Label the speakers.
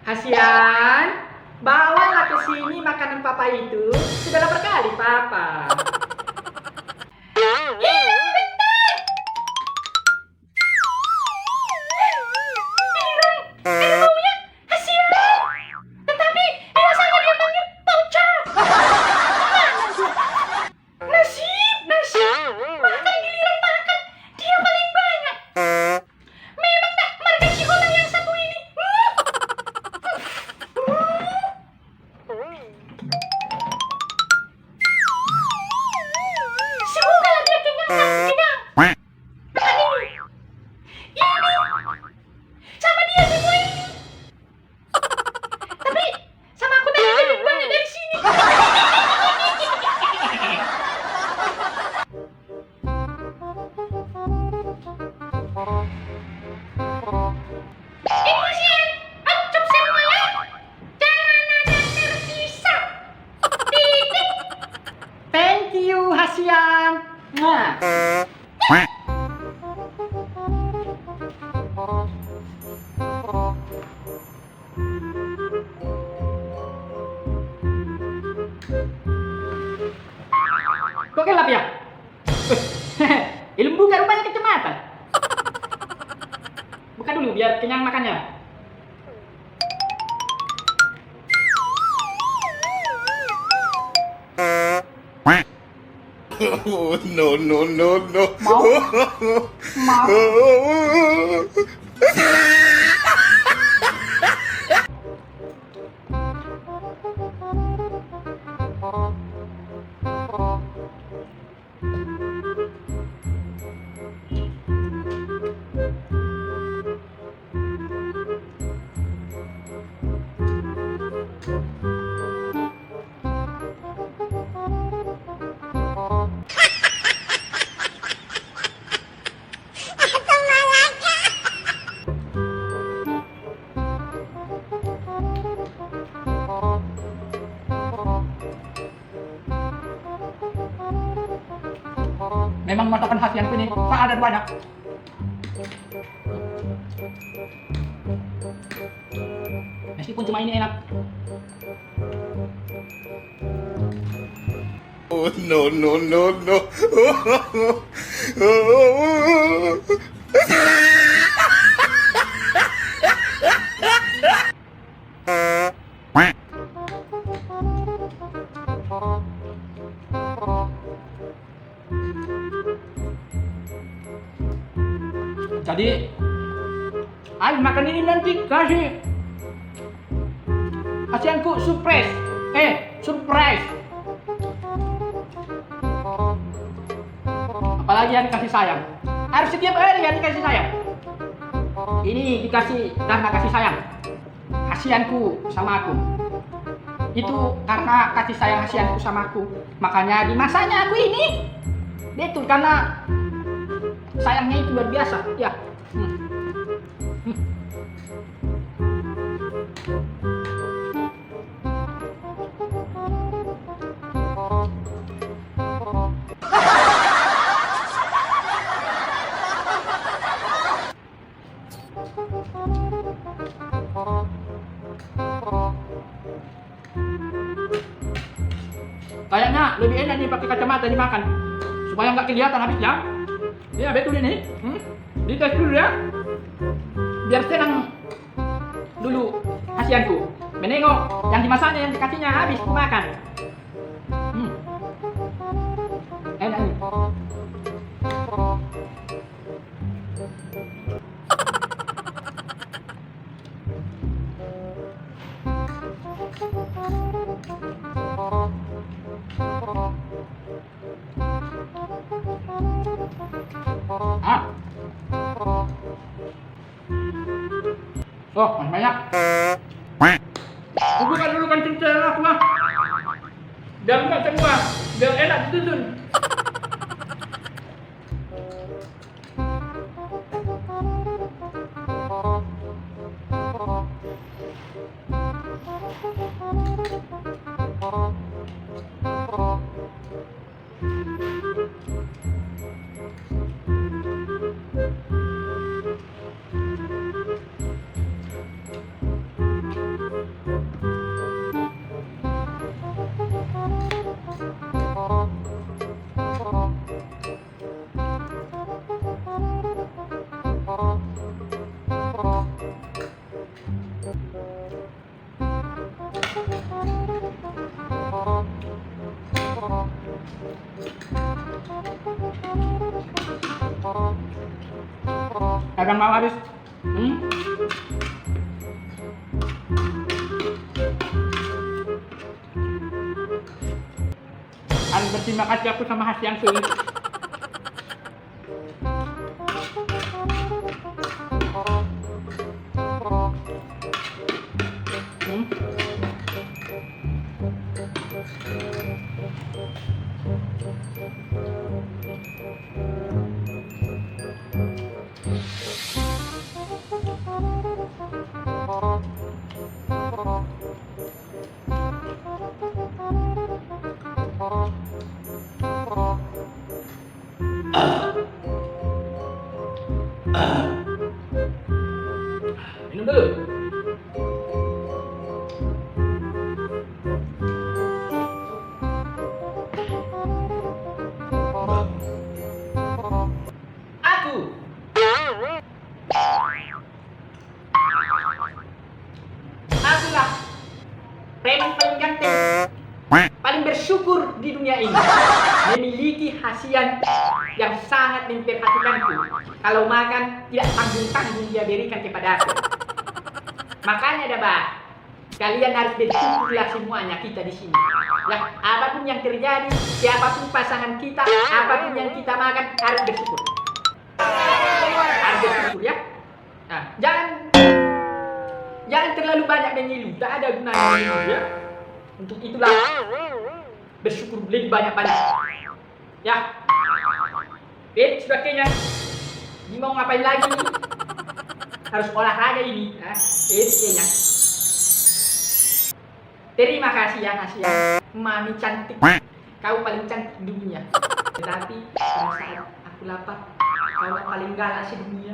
Speaker 1: Hasian, bawalah ke sini makanan papa itu. Sudah lapar kali papa. Thank you, Hasian. Nah. Kok gelap ya? Ilmu buka rupanya kecematan. Buka dulu biar kenyang makannya.
Speaker 2: Oh, no, no, no, no.
Speaker 1: Mau? Mau? Memang masakan Hasianku ini tak ada banyak. Meskipun cuma ini enak.
Speaker 2: Oh, no, no, no, no.
Speaker 1: Jadi, ayo makan ini nanti kasih Hasianku surprise. Surprise. Apalagi yang dikasih sayang. Harus setiap hari yang dikasih sayang. Ini dikasih karena kasih sayang Hasianku sama aku. Itu karena kasih sayang Hasianku sama aku. Makanya dimasaknya aku ini. Betul, karena sayangnya itu luar biasa, ya. Kayaknya lebih enak nih pakai kacamata dimakan supaya nggak kelihatan habisnya. Ya betul ini. Dites dulu ya. Biar senang dulu Hasianku menengok yang dimasaknya, yang dikasihnya habis ku makan. Enak nih. Oh, masih banyak. Bukan dulu kan cincin aku mah. Biar enggak semua, biar enak dituntun. Kadang mau habis. Harus berterima kasih aku sama Hasianku ini. Minum dulu. Akulah preman paling ganteng, paling bersyukur di dunia ini, memiliki Hasian yang sangat memperhatikanku. Kalau makan tidak tanggung-tanggung dia berikan kepada aku. Makanya Dabah, kalian harus bersyukurlah semuanya kita di sini. Ya, apapun yang terjadi, siapapun pasangan kita, apapun yang kita makan harus bersyukur. Harus bersyukur ya. Nah, jangan terlalu banyak mengeluh, tak ada gunanya mengeluh ya. Untuk itulah bersyukur lebih banyak-banyak. Ya. Sudah kenyang. Ini mau ngapain lagi nih? Harus olahraga ini. Kenyang. Terima kasih ya Hasian, mami cantik. Kau paling cantik di dunia. Tetapi pada saat aku lapar, kau paling galak sedunia.